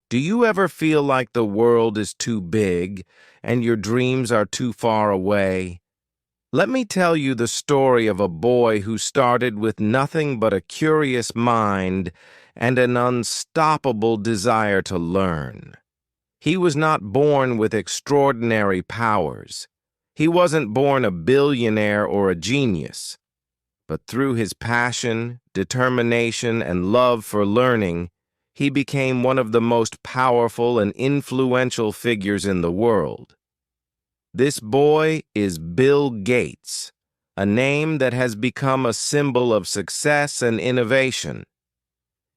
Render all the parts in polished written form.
Do you ever feel like the world is too big and your dreams are too far away? Let me tell you the story of a boy who started with nothing but a curious mind and an unstoppable desire to learn. He was not born with extraordinary powers. He wasn't born a billionaire or a genius. But through his passion, determination, and love for learning, he became one of the most powerful and influential figures in the world. This boy is Bill Gates, a name that has become a symbol of success and innovation.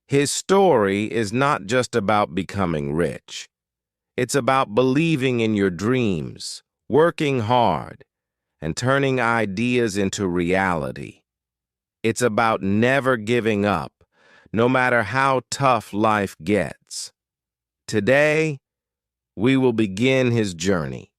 His story is not just about becoming rich. It's about believing in your dreams, working hard, and turning ideas into reality. It's about never giving up, no matter how tough life gets. Today, we will begin his journey.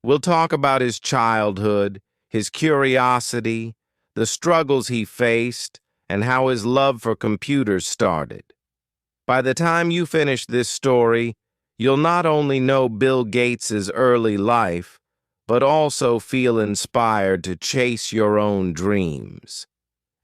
We'll talk about his childhood, his curiosity, the struggles he faced, and how his love for computers started. By the time you finish this story, you'll not only know Bill Gates's early life, but also feel inspired to chase your own dreams.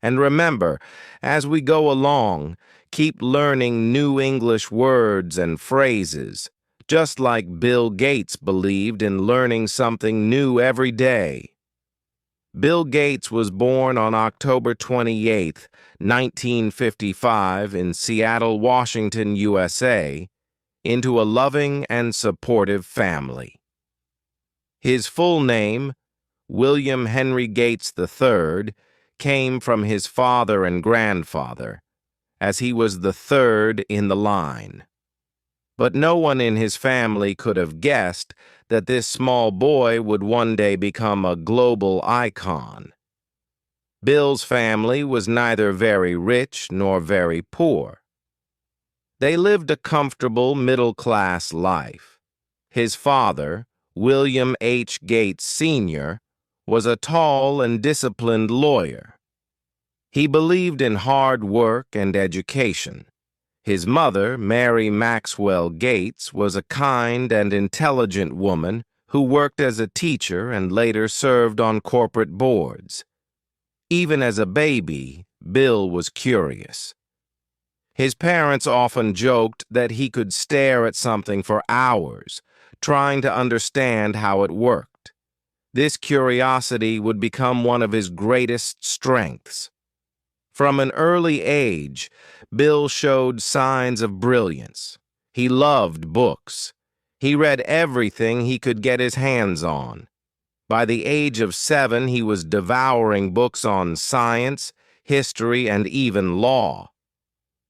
And remember, as we go along, keep learning new English words and phrases, just like Bill Gates believed in learning something new every day. Bill Gates was born on October 28, 1955, in Seattle, Washington, USA, into a loving and supportive family. His full name, William Henry Gates III, came from his father and grandfather, as he was the third in the line. But no one in his family could have guessed that this small boy would one day become a global icon. Bill's family was neither very rich nor very poor. They lived a comfortable middle-class life. His father, William H. Gates Sr., was a tall and disciplined lawyer. He believed in hard work and education. His mother, Mary Maxwell Gates, was a kind and intelligent woman who worked as a teacher and later served on corporate boards. Even as a baby, Bill was curious. His parents often joked that he could stare at something for hours, trying to understand how it worked. This curiosity would become one of his greatest strengths. From an early age, Bill showed signs of brilliance. He loved books. He read everything he could get his hands on. By the age of 7, he was devouring books on science, history, and even law.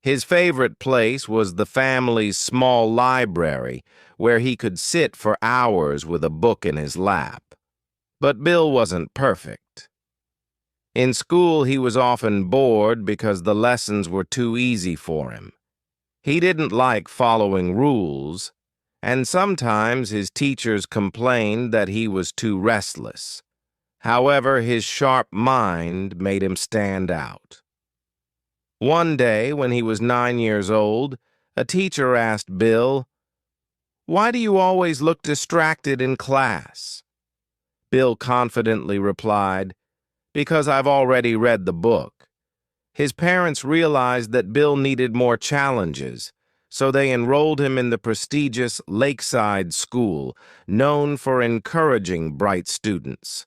His favorite place was the family's small library, where he could sit for hours with a book in his lap. But Bill wasn't perfect. In school, he was often bored because the lessons were too easy for him. He didn't like following rules, and sometimes his teachers complained that he was too restless. However, his sharp mind made him stand out. One day, when he was 9 years old, a teacher asked Bill, "Why do you always look distracted in class?" Bill confidently replied, "Because I've already read the book." His parents realized that Bill needed more challenges, so they enrolled him in the prestigious Lakeside School, known for encouraging bright students.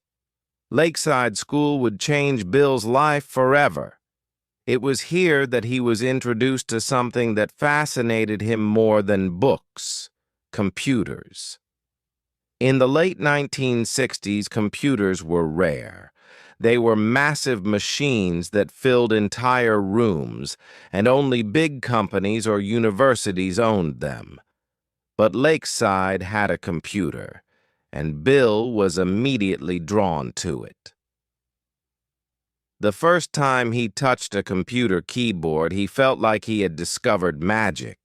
Lakeside School would change Bill's life forever. It was here that he was introduced to something that fascinated him more than books: computers. In the late 1960s, computers were rare. They were massive machines that filled entire rooms, and only big companies or universities owned them. But Lakeside had a computer, and Bill was immediately drawn to it. The first time he touched a computer keyboard, he felt like he had discovered magic.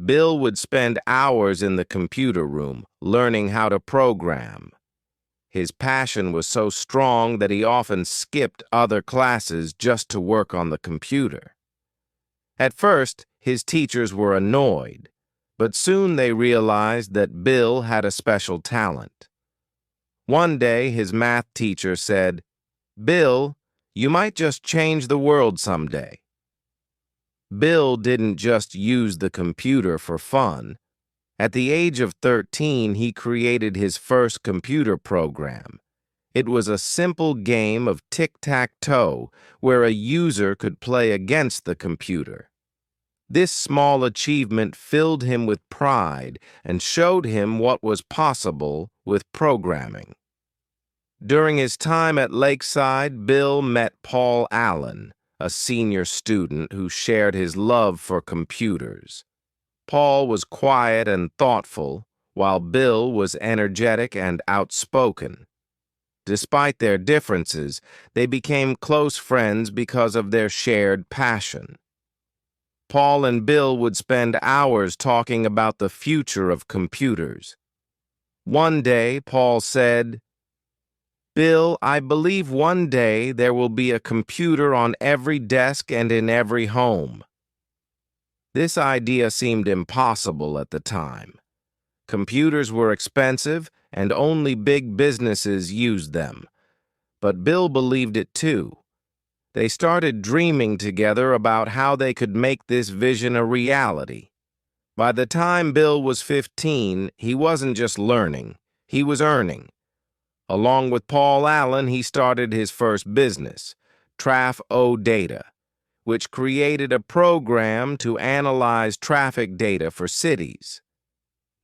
Bill would spend hours in the computer room, learning how to program. His passion was so strong that he often skipped other classes just to work on the computer. At first, his teachers were annoyed, But soon they realized that Bill had a special talent. One day, his math teacher said, "Bill, you might just change the world someday." Bill didn't just use the computer for fun. At the age of 13, he created his first computer program. It was a simple game of tic-tac-toe where a user could play against the computer. This small achievement filled him with pride and showed him what was possible with programming. During his time at Lakeside, Bill met Paul Allen, a senior student who shared his love for computers. Paul was quiet and thoughtful, while Bill was energetic and outspoken. Despite their differences, they became close friends because of their shared passion. Paul and Bill would spend hours talking about the future of computers. One day, Paul said, "Bill, I believe one day there will be a computer on every desk and in every home." This idea seemed impossible at the time. Computers were expensive and only big businesses used them. But Bill believed it too. They started dreaming together about how they could make this vision a reality. By the time Bill was 15, he wasn't just learning, he was earning. Along with Paul Allen, he started his first business, Traf-O Data, which created a program to analyze traffic data for cities.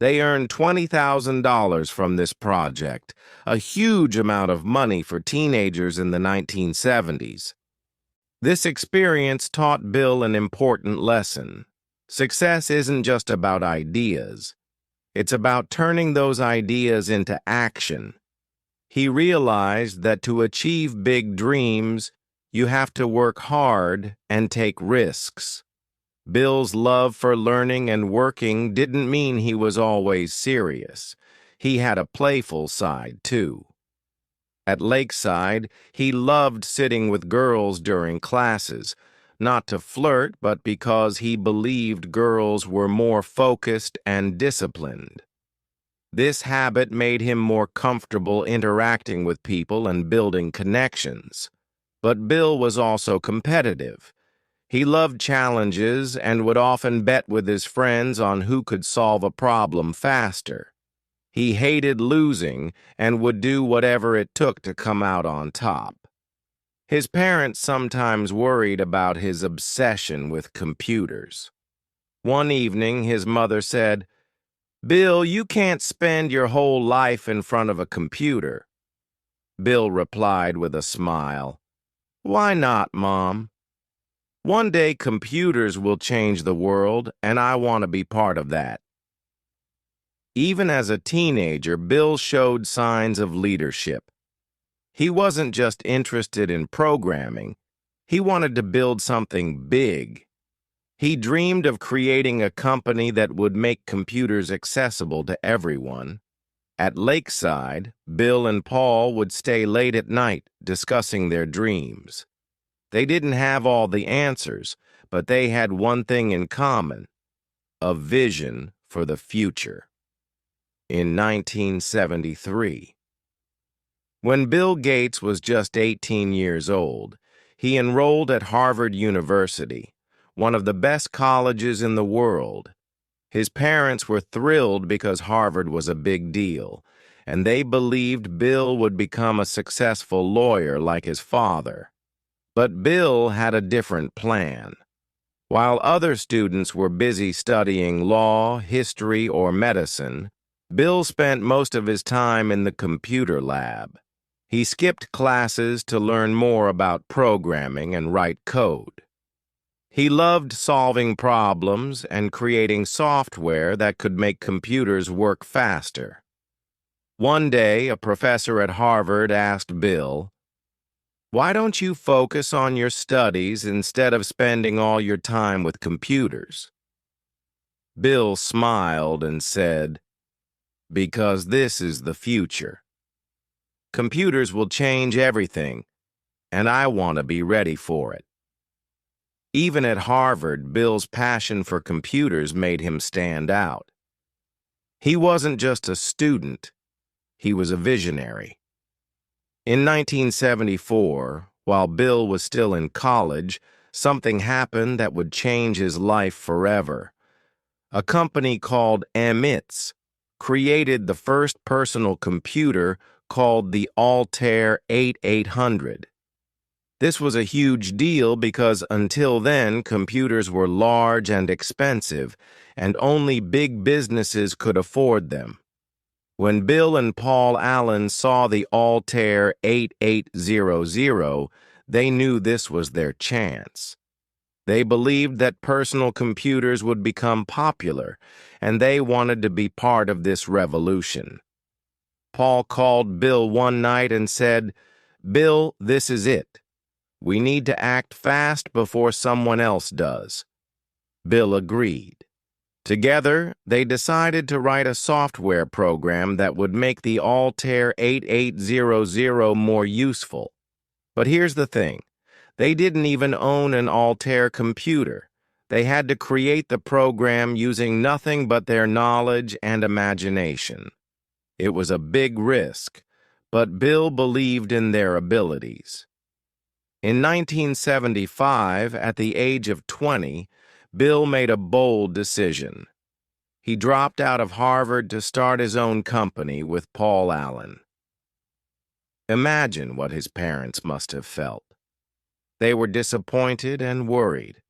They earned $20,000 from this project, a huge amount of money for teenagers in the 1970s. This experience taught Bill an important lesson. Success isn't just about ideas. It's about turning those ideas into action. He realized that to achieve big dreams, you have to work hard and take risks. Bill's love for learning and working didn't mean he was always serious. He had a playful side, too. At Lakeside, he loved sitting with girls during classes, not to flirt, but because he believed girls were more focused and disciplined. This habit made him more comfortable interacting with people and building connections. But Bill was also competitive. He loved challenges and would often bet with his friends on who could solve a problem faster. He hated losing and would do whatever it took to come out on top. His parents sometimes worried about his obsession with computers. One evening, his mother said, "Bill, you can't spend your whole life in front of a computer." Bill replied with a smile, "Why not, Mom? One day computers will change the world, and I want to be part of that." Even as a teenager, Bill showed signs of leadership. He wasn't just interested in programming. He wanted to build something big. He dreamed of creating a company that would make computers accessible to everyone. At Lakeside, Bill and Paul would stay late at night discussing their dreams. They didn't have all the answers, but they had one thing in common: a vision for the future. In 1973, when Bill Gates was just 18 years old, he enrolled at Harvard University, one of the best colleges in the world. His parents were thrilled because Harvard was a big deal, and they believed Bill would become a successful lawyer like his father. But Bill had a different plan. While other students were busy studying law, history, or medicine, Bill spent most of his time in the computer lab. He skipped classes to learn more about programming and write code. He loved solving problems and creating software that could make computers work faster. One day, a professor at Harvard asked Bill, "Why don't you focus on your studies instead of spending all your time with computers?" Bill smiled and said, "Because this is the future. Computers will change everything, and I want to be ready for it." Even at Harvard, Bill's passion for computers made him stand out. He wasn't just a student, he was a visionary. In 1974, while Bill was still in college, something happened that would change his life forever. A company called MITS created the first personal computer called the Altair 8800. This was a huge deal because until then, computers were large and expensive, and only big businesses could afford them. When Bill and Paul Allen saw the Altair 8800, they knew this was their chance. They believed that personal computers would become popular, and they wanted to be part of this revolution. Paul called Bill one night and said, "Bill, this is it. We need to act fast before someone else does." Bill agreed. Together, they decided to write a software program that would make the Altair 8800 more useful. But here's the thing. They didn't even own an Altair computer. They had to create the program using nothing but their knowledge and imagination. It was a big risk, but Bill believed in their abilities. In 1975, at the age of 20, Bill made a bold decision. He dropped out of Harvard to start his own company with Paul Allen. Imagine what his parents must have felt. They were disappointed and worried.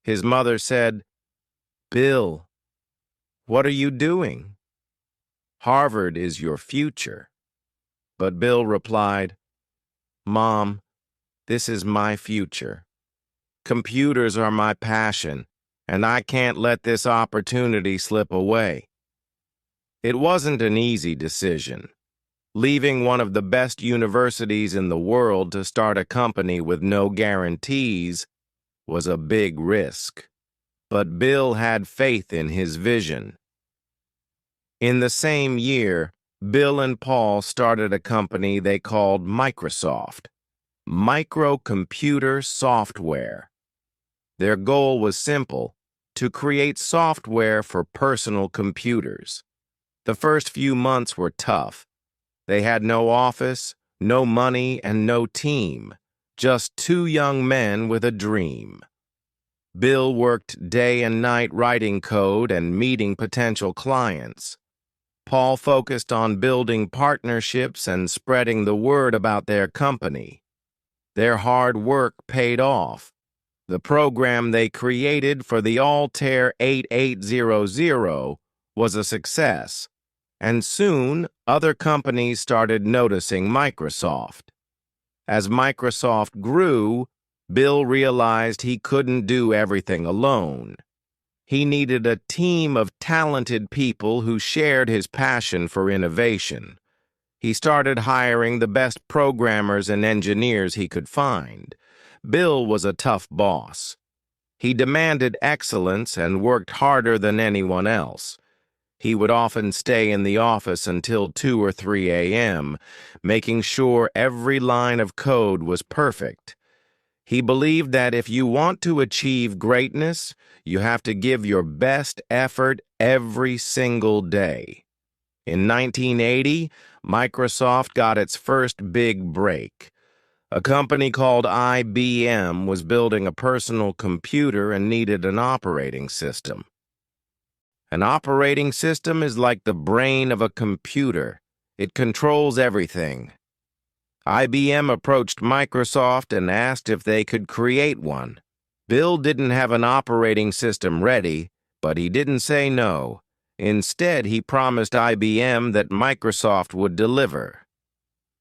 His mother said, "Bill, what are you doing? Harvard is your future." But Bill replied, "Mom, this is my future. Computers are my passion, and I can't let this opportunity slip away." It wasn't an easy decision. Leaving one of the best universities in the world to start a company with no guarantees was a big risk. But Bill had faith in his vision. In the same year, Bill and Paul started a company they called Microsoft, microcomputer software. Their goal was simple: to create software for personal computers. The first few months were tough. They had no office, no money, and no team, just two young men with a dream. Bill worked day and night writing code and meeting potential clients. Paul focused on building partnerships and spreading the word about their company. Their hard work paid off. The program they created for the Altair 8800 was a success, and soon other companies started noticing Microsoft. As Microsoft grew, Bill realized he couldn't do everything alone. He needed a team of talented people who shared his passion for innovation. He started hiring the best programmers and engineers he could find. Bill was a tough boss. He demanded excellence and worked harder than anyone else. He would often stay in the office until 2 or 3 a.m., making sure every line of code was perfect. He believed that if you want to achieve greatness, you have to give your best effort every single day. In 1980, Microsoft got its first big break. A company called IBM was building a personal computer and needed an operating system. An operating system is like the brain of a computer. It controls everything. IBM approached Microsoft and asked if they could create one. Bill didn't have an operating system ready, but he didn't say no. Instead, he promised IBM that Microsoft would deliver.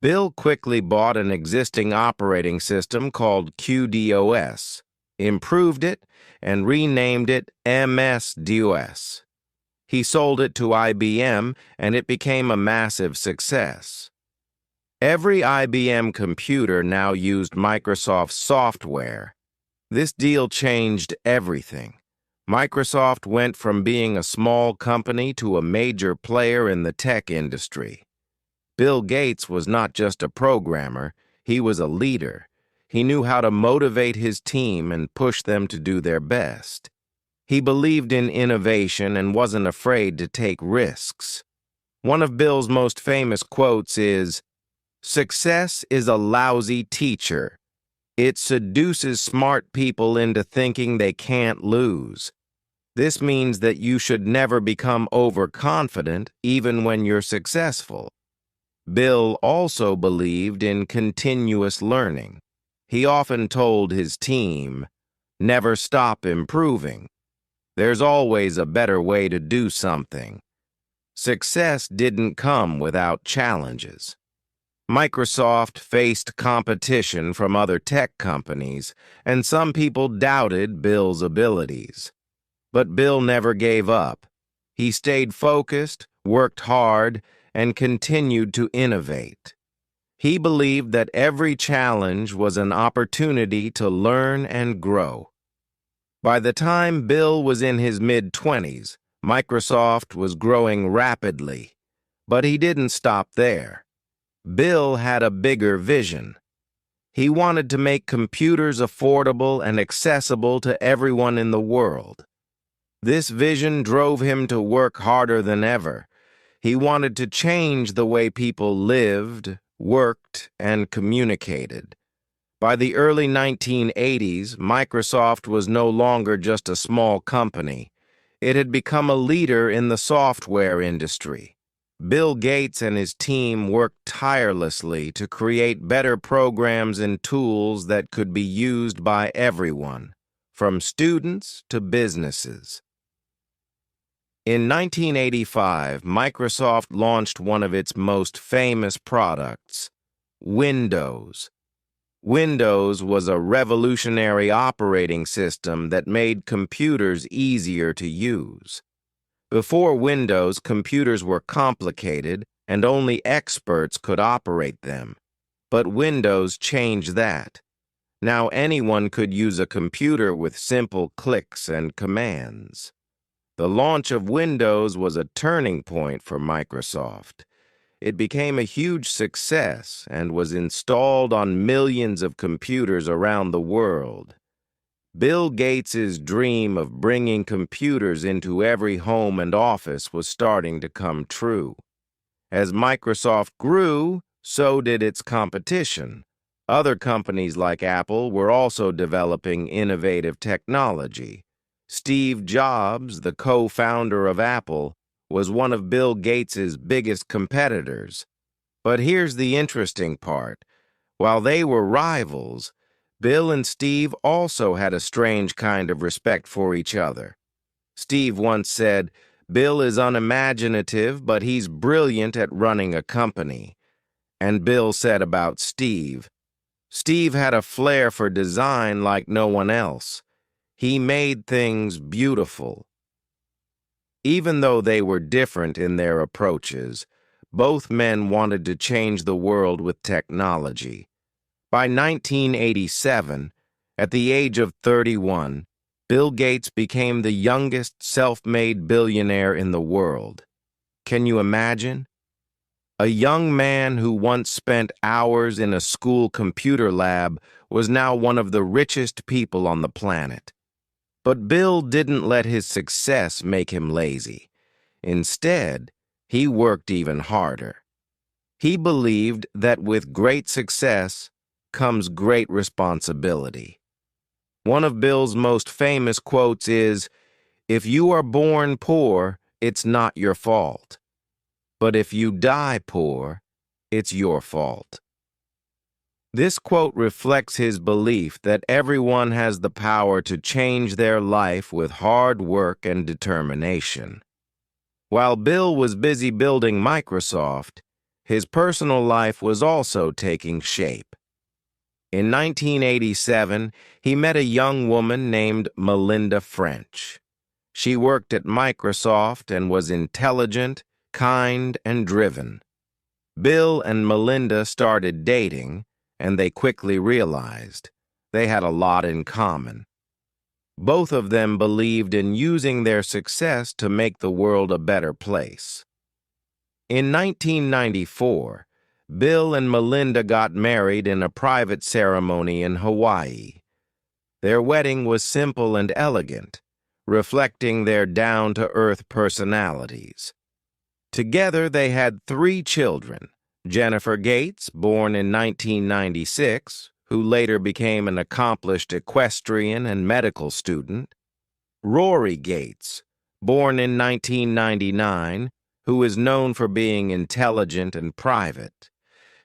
Bill quickly bought an existing operating system called QDOS, improved it, and renamed it MS-DOS. He sold it to IBM, and it became a massive success. Every IBM computer now used Microsoft software. This deal changed everything. Microsoft went from being a small company to a major player in the tech industry. Bill Gates was not just a programmer, he was a leader. He knew how to motivate his team and push them to do their best. He believed in innovation and wasn't afraid to take risks. One of Bill's most famous quotes is, "Success is a lousy teacher. It seduces smart people into thinking they can't lose." This means that you should never become overconfident even when you're successful. Bill also believed in continuous learning. He often told his team, "Never stop improving. There's always a better way to do something." Success didn't come without challenges. Microsoft faced competition from other tech companies, and some people doubted Bill's abilities. But Bill never gave up. He stayed focused, worked hard, and continued to innovate. He believed that every challenge was an opportunity to learn and grow. By the time Bill was in his mid-20s, Microsoft was growing rapidly, but he didn't stop there. Bill had a bigger vision. He wanted to make computers affordable and accessible to everyone in the world. This vision drove him to work harder than ever. He wanted to change the way people lived, worked, and communicated. By the early 1980s, Microsoft was no longer just a small company. It had become a leader in the software industry. Bill Gates and his team worked tirelessly to create better programs and tools that could be used by everyone, from students to businesses. In 1985, Microsoft launched one of its most famous products, Windows. Windows was a revolutionary operating system that made computers easier to use. Before Windows, computers were complicated and only experts could operate them. But Windows changed that. Now anyone could use a computer with simple clicks and commands. The launch of Windows was a turning point for Microsoft. It became a huge success and was installed on millions of computers around the world. Bill Gates's dream of bringing computers into every home and office was starting to come true. As Microsoft grew, so did its competition. Other companies like Apple were also developing innovative technology. Steve Jobs, the co-founder of Apple, was one of Bill Gates's biggest competitors. But here's the interesting part. While they were rivals, Bill and Steve also had a strange kind of respect for each other. Steve once said, "Bill is unimaginative, but he's brilliant at running a company." And Bill said about Steve, "Steve had a flair for design like no one else. He made things beautiful." Even though they were different in their approaches, both men wanted to change the world with technology. By 1987, at the age of 31, Bill Gates became the youngest self-made billionaire in the world. Can you imagine? A young man who once spent hours in a school computer lab was now one of the richest people on the planet. But Bill didn't let his success make him lazy. Instead, he worked even harder. He believed that with great success comes great responsibility. One of Bill's most famous quotes is, "If you are born poor, it's not your fault. But if you die poor, it's your fault." This quote reflects his belief that everyone has the power to change their life with hard work and determination. While Bill was busy building Microsoft, his personal life was also taking shape. In 1987, he met a young woman named Melinda French. She worked at Microsoft and was intelligent, kind, and driven. Bill and Melinda started dating, and they quickly realized they had a lot in common. Both of them believed in using their success to make the world a better place. In 1994, Bill and Melinda got married in a private ceremony in Hawaii. Their wedding was simple and elegant, reflecting their down-to-earth personalities. Together, they had 3 children: Jennifer Gates, born in 1996, who later became an accomplished equestrian and medical student; Rory Gates, born in 1999, who is known for being intelligent and private;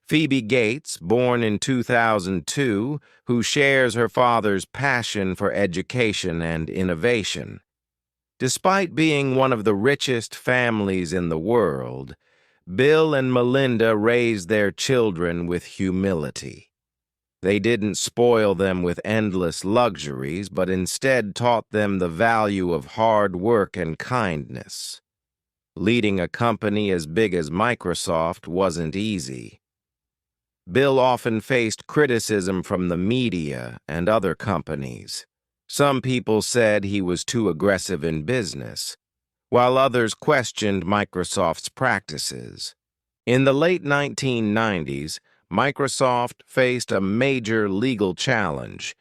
Phoebe Gates, born in 2002, who shares her father's passion for education and innovation. Despite being one of the richest families in the world, Bill and Melinda raised their children with humility. They didn't spoil them with endless luxuries, but instead taught them the value of hard work and kindness. Leading a company as big as Microsoft wasn't easy. Bill often faced criticism from the media and other companies. Some people said he was too aggressive in business, while others questioned Microsoft's practices. In the late 1990s, Microsoft faced a major legal challenge.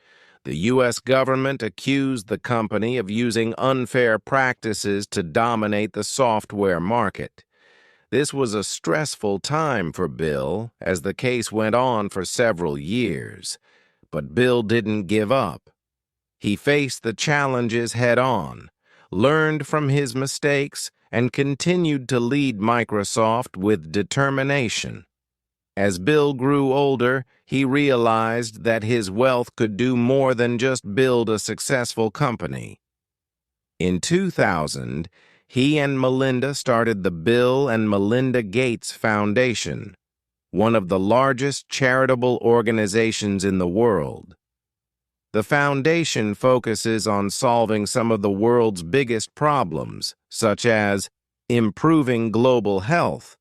The U.S. government accused the company of using unfair practices to dominate the software market. This was a stressful time for Bill, as the case went on for several years. But Bill didn't give up. He faced the challenges head-on, learned from his mistakes, and continued to lead Microsoft with determination. As Bill grew older, he realized that his wealth could do more than just build a successful company. In 2000, he and Melinda started the Bill and Melinda Gates Foundation, one of the largest charitable organizations in the world. The foundation focuses on solving some of the world's biggest problems, such as improving global health.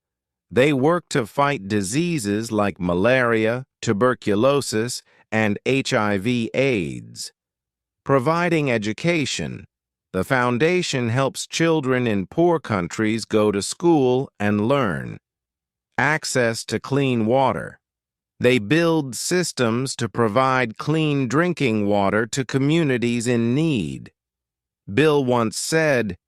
They work to fight diseases like malaria, tuberculosis, and HIV/AIDS. Providing education. The foundation helps children in poor countries go to school and learn. Access to clean water. They build systems to provide clean drinking water to communities in need. Bill once said,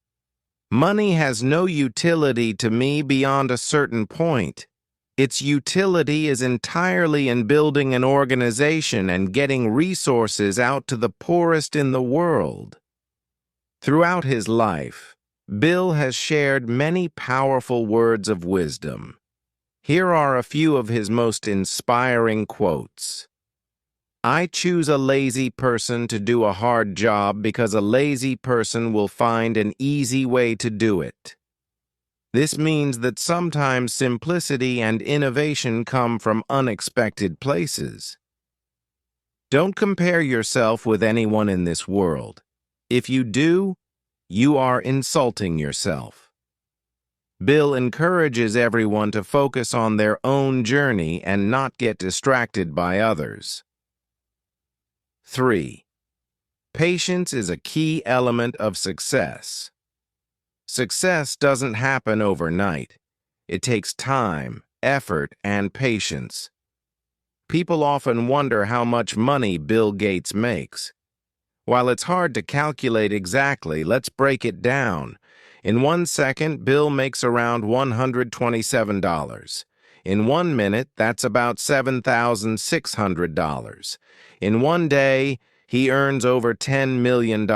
"Money has no utility to me beyond a certain point. Its utility is entirely in building an organization and getting resources out to the poorest in the world." Throughout his life, Bill has shared many powerful words of wisdom. Here are a few of his most inspiring quotes. "I choose a lazy person to do a hard job because a lazy person will find an easy way to do it. This means that sometimes simplicity and innovation come from unexpected places. Don't compare yourself with anyone in this world. If you do, you are insulting yourself." Bill encourages everyone to focus on their own journey and not get distracted by others. 3. Patience is a key element of success. Success doesn't happen overnight. It takes time, effort, and patience. People often wonder how much money Bill Gates makes. While it's hard to calculate exactly, let's break it down. In 1 second, Bill makes around $127. In 1 minute, that's about $7,600. In 1 day, he earns over $10 million.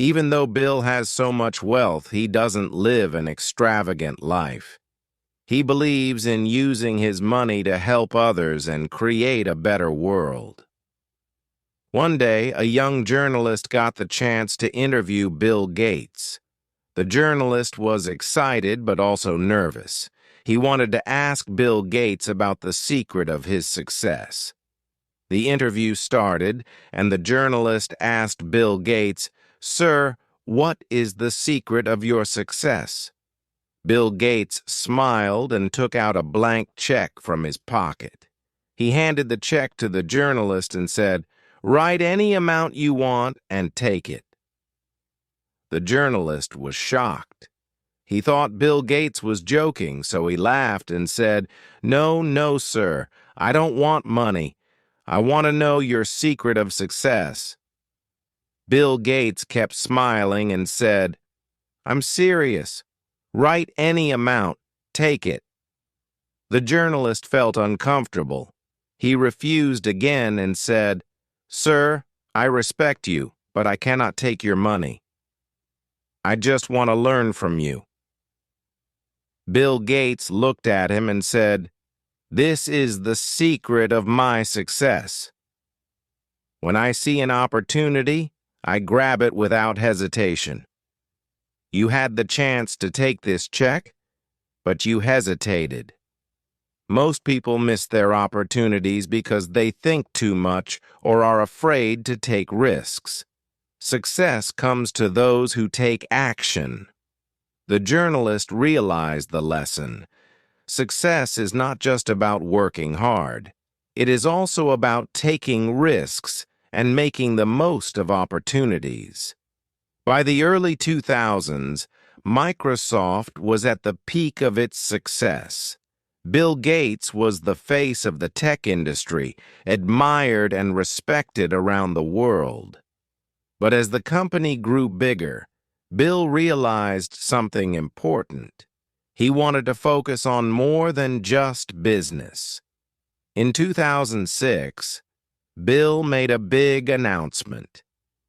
Even though Bill has so much wealth, he doesn't live an extravagant life. He believes in using his money to help others and create a better world. One day, a young journalist got the chance to interview Bill Gates. The journalist was excited but also nervous. He wanted to ask Bill Gates about the secret of his success. The interview started, and the journalist asked Bill Gates, "Sir, what is the secret of your success?" Bill Gates smiled and took out a blank check from his pocket. He handed the check to the journalist and said, "Write any amount you want and take it." The journalist was shocked. He thought Bill Gates was joking, so he laughed and said, "No, no, sir. I don't want money. I want to know your secret of success." Bill Gates kept smiling and said, "I'm serious. Write any amount. Take it." The journalist felt uncomfortable. He refused again and said, "Sir, I respect you, but I cannot take your money. I just want to learn from you." Bill Gates looked at him and said, "This is the secret of my success. When I see an opportunity, I grab it without hesitation. You had the chance to take this check, but you hesitated. Most people miss their opportunities because they think too much or are afraid to take risks. Success comes to those who take action." The journalist realized the lesson. Success is not just about working hard. It is also about taking risks and making the most of opportunities. By the early 2000s, Microsoft was at the peak of its success. Bill Gates was the face of the tech industry, admired and respected around the world. But as the company grew bigger, Bill realized something important. He wanted to focus on more than just business. In 2006, Bill made a big announcement.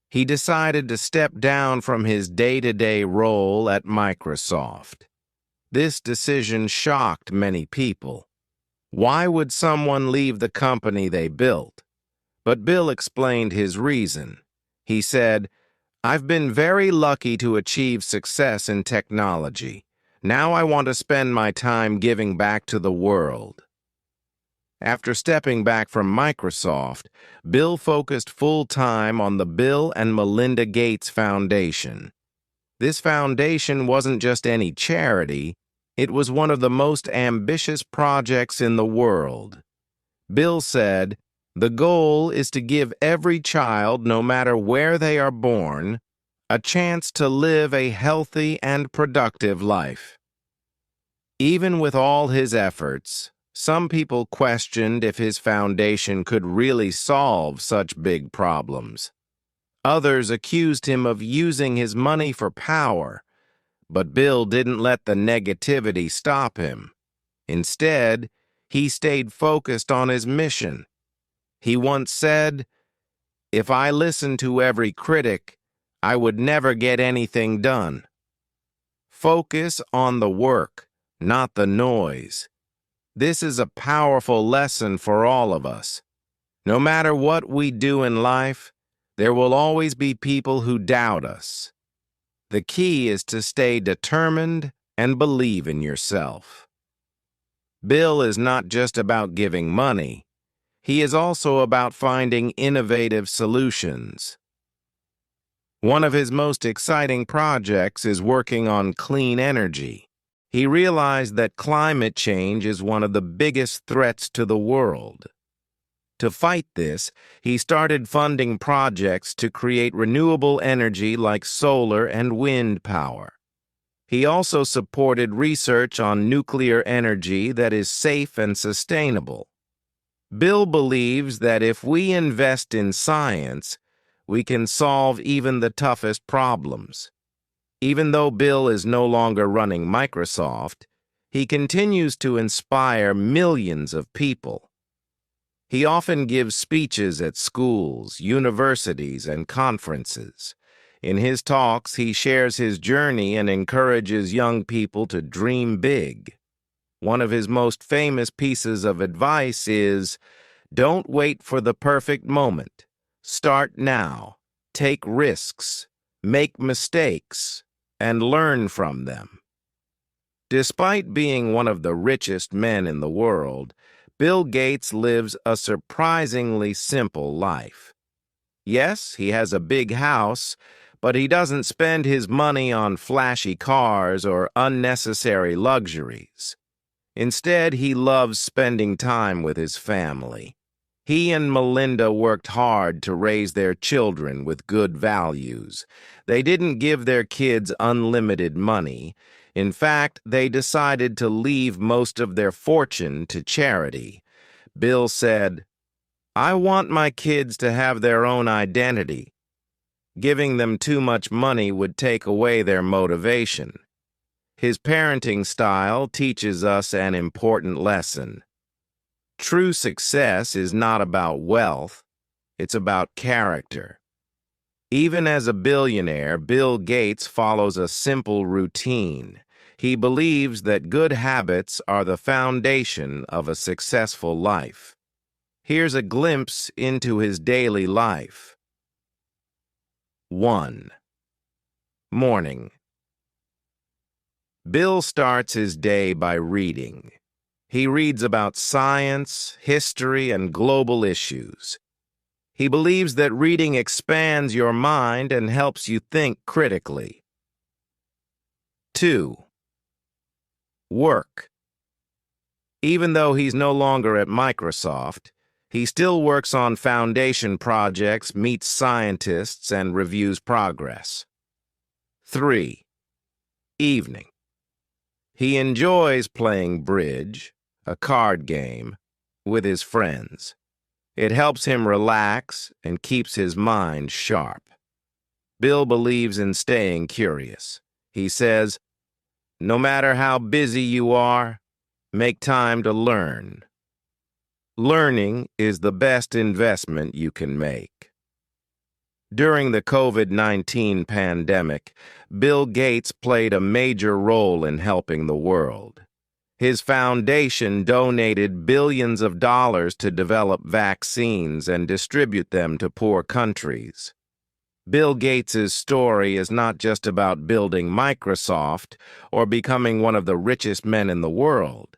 He decided to step down from his day-to-day role at Microsoft. This decision shocked many people. Why would someone leave the company they built? But Bill explained his reason. He said, "I've been very lucky to achieve success in technology. Now I want to spend my time giving back to the world." After stepping back from Microsoft, Bill focused full-time on the Bill and Melinda Gates Foundation. This foundation wasn't just any charity, it was one of the most ambitious projects in the world. Bill said, "The goal is to give every child, no matter where they are born, a chance to live a healthy and productive life." Even with all his efforts, some people questioned if his foundation could really solve such big problems. Others accused him of using his money for power, but Bill didn't let the negativity stop him. Instead, he stayed focused on his mission. He once said, "If I listened to every critic, I would never get anything done." Focus on the work, not the noise. This is a powerful lesson for all of us. No matter what we do in life, there will always be people who doubt us. The key is to stay determined and believe in yourself. Bill is not just about giving money. He is also about finding innovative solutions. One of his most exciting projects is working on clean energy. He realized that climate change is one of the biggest threats to the world. To fight this, he started funding projects to create renewable energy like solar and wind power. He also supported research on nuclear energy that is safe and sustainable. Bill believes that if we invest in science, we can solve even the toughest problems. Even though Bill is no longer running Microsoft, he continues to inspire millions of people. He often gives speeches at schools, universities, and conferences. In his talks, he shares his journey and encourages young people to dream big. One of his most famous pieces of advice is, "Don't wait for the perfect moment. Start now. Take risks. Make mistakes. And learn from them." Despite being one of the richest men in the world, Bill Gates lives a surprisingly simple life. Yes, he has a big house, but he doesn't spend his money on flashy cars or unnecessary luxuries. Instead, he loves spending time with his family. He and Melinda worked hard to raise their children with good values. They didn't give their kids unlimited money. In fact, they decided to leave most of their fortune to charity. Bill said, "I want my kids to have their own identity. Giving them too much money would take away their motivation." His parenting style teaches us an important lesson. True success is not about wealth, it's about character. Even as a billionaire, Bill Gates follows a simple routine. He believes that good habits are the foundation of a successful life. Here's a glimpse into his daily life. 1. Morning. Bill starts his day by reading. He reads about science, history, and global issues. He believes that reading expands your mind and helps you think critically. 2. Work. Even though he's no longer at Microsoft, he still works on foundation projects, meets scientists, and reviews progress. 3. Evening. He enjoys playing bridge, a card game, with his friends. It helps him relax and keeps his mind sharp. Bill believes in staying curious. He says, "No matter how busy you are, make time to learn." Learning is the best investment you can make. During the COVID-19 pandemic, Bill Gates played a major role in helping the world. His foundation donated billions of dollars to develop vaccines and distribute them to poor countries. Bill Gates's story is not just about building Microsoft or becoming one of the richest men in the world.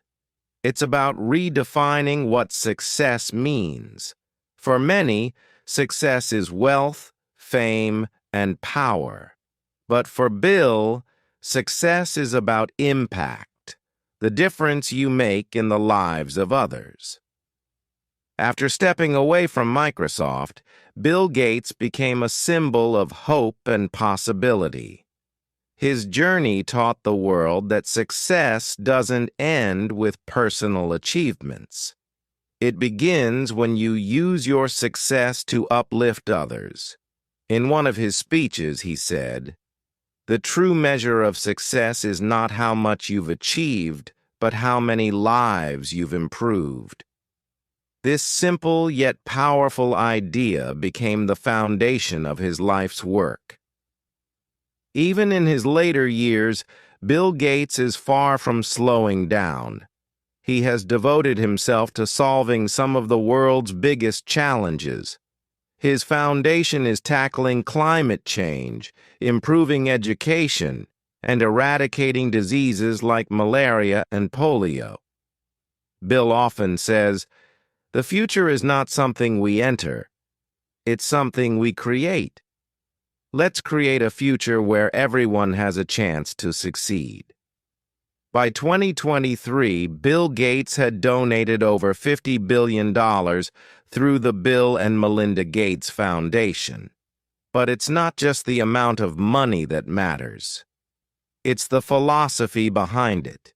It's about redefining what success means. For many, success is wealth, fame, and power. But for Bill, success is about impact, the difference you make in the lives of others. After stepping away from Microsoft, Bill Gates became a symbol of hope and possibility. His journey taught the world that success doesn't end with personal achievements. It begins when you use your success to uplift others. In one of his speeches, he said, "The true measure of success is not how much you've achieved, but how many lives you've improved." This simple yet powerful idea became the foundation of his life's work. Even in his later years, Bill Gates is far from slowing down. He has devoted himself to solving some of the world's biggest challenges. His foundation is tackling climate change, improving education, and eradicating diseases like malaria and polio. Bill often says, "The future is not something we enter, it's something we create." Let's create a future where everyone has a chance to succeed. By 2023, Bill Gates had donated over $50 billion through the Bill and Melinda Gates Foundation. But it's not just the amount of money that matters. It's the philosophy behind it.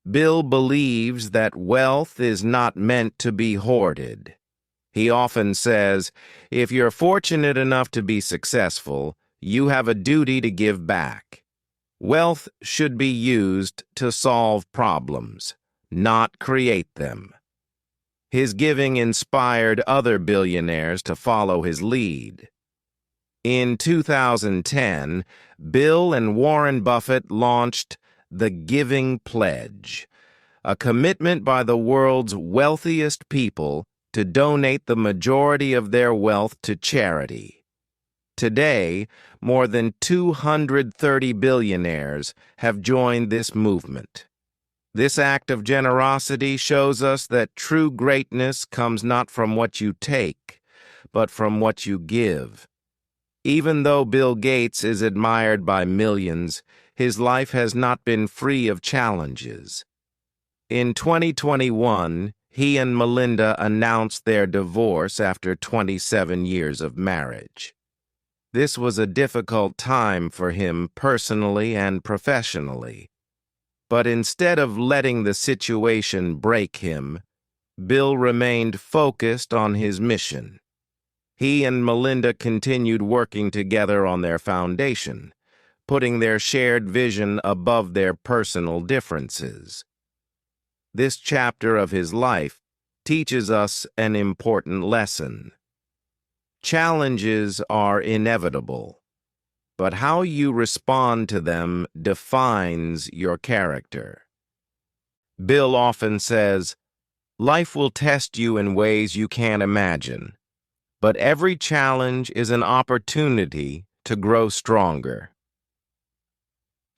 Bill believes that wealth is not meant to be hoarded. He often says, if you're fortunate enough to be successful, you have a duty to give back. Wealth should be used to solve problems, not create them. His giving inspired other billionaires to follow his lead. In 2010, Bill and Warren Buffett launched the Giving Pledge, a commitment by the world's wealthiest people to donate the majority of their wealth to charity. Today, more than 230 billionaires have joined this movement. This act of generosity shows us that true greatness comes not from what you take, but from what you give. Even though Bill Gates is admired by millions, his life has not been free of challenges. In 2021, he and Melinda announced their divorce after 27 years of marriage. This was a difficult time for him personally and professionally. But instead of letting the situation break him, Bill remained focused on his mission. He and Melinda continued working together on their foundation, putting their shared vision above their personal differences. This chapter of his life teaches us an important lesson. Challenges are inevitable, but how you respond to them defines your character. Bill often says, "Life will test you in ways you can't imagine, but every challenge is an opportunity to grow stronger."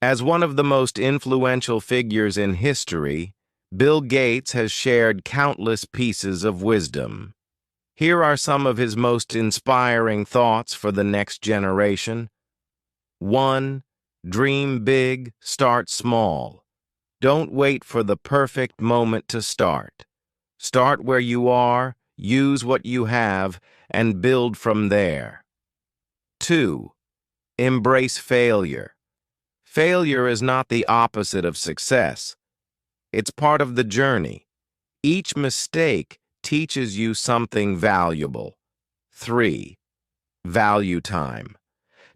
As one of the most influential figures in history, Bill Gates has shared countless pieces of wisdom. Here are some of his most inspiring thoughts for the next generation. 1. Dream big, start small. Don't wait for the perfect moment to start. Start where you are, use what you have, and build from there. 2. Embrace failure. Failure is not the opposite of success. It's part of the journey. Each mistake teaches you something valuable. 3. Value time.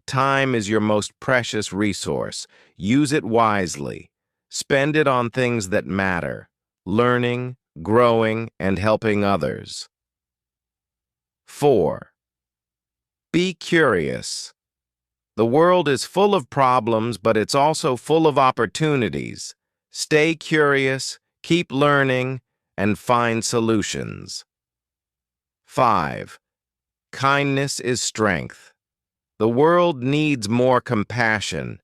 Time is your most precious resource. Use it wisely. Spend it on things that matter, learning, growing, and helping others. 4. Be curious. The world is full of problems, but it's also full of opportunities. Stay curious, keep learning, and find solutions. 5. Kindness is strength. The world needs more compassion.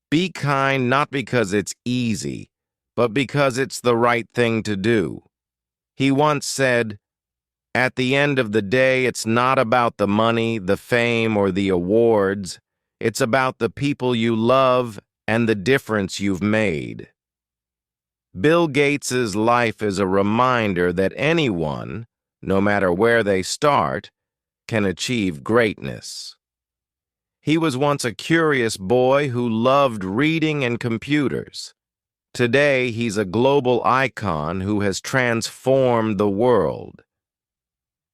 Be kind not because it's easy, but because it's the right thing to do. He once said, "At the end of the day, it's not about the money, the fame, or the awards. It's about the people you love and the difference you've made." Bill Gates's life is a reminder that anyone, no matter where they start, can achieve greatness. He was once a curious boy who loved reading and computers. Today, he's a global icon who has transformed the world.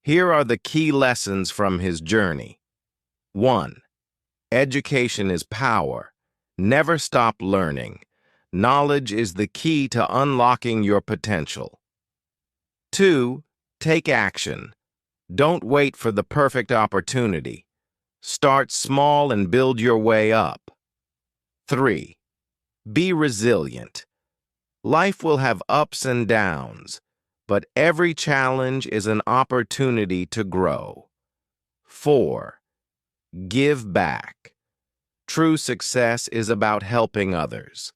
Here are the key lessons from his journey. 1. Education is power. Never stop learning. Knowledge is the key to unlocking your potential. 2. Take action. Don't wait for the perfect opportunity. Start small and build your way up. 3. Be resilient. Life will have ups and downs, but every challenge is an opportunity to grow. 4. Give back. True success is about helping others.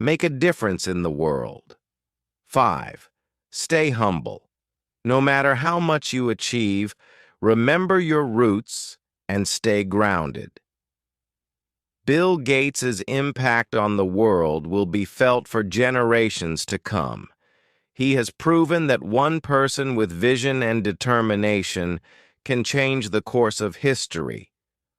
Make a difference in the world. 5. Stay humble. No matter how much you achieve, remember your roots and stay grounded. Bill Gates's impact on the world will be felt for generations to come. He has proven that one person with vision and determination can change the course of history.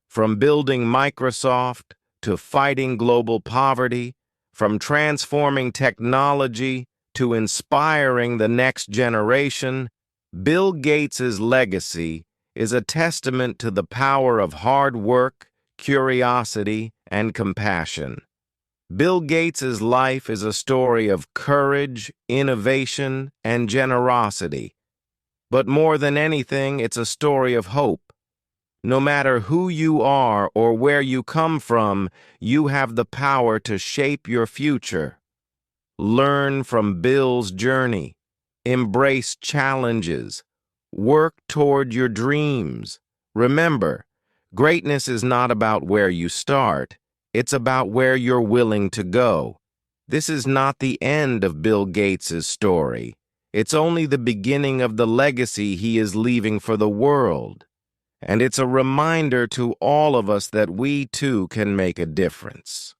From building Microsoft to fighting global poverty, from transforming technology to inspiring the next generation, Bill Gates's legacy is a testament to the power of hard work, curiosity, and compassion. Bill Gates's life is a story of courage, innovation, and generosity. But more than anything, it's a story of hope. No matter who you are or where you come from, you have the power to shape your future. Learn from Bill's journey. Embrace challenges. Work toward your dreams. Remember, greatness is not about where you start. It's about where you're willing to go. This is not the end of Bill Gates's story. It's only the beginning of the legacy he is leaving for the world. And it's a reminder to all of us that we too can make a difference.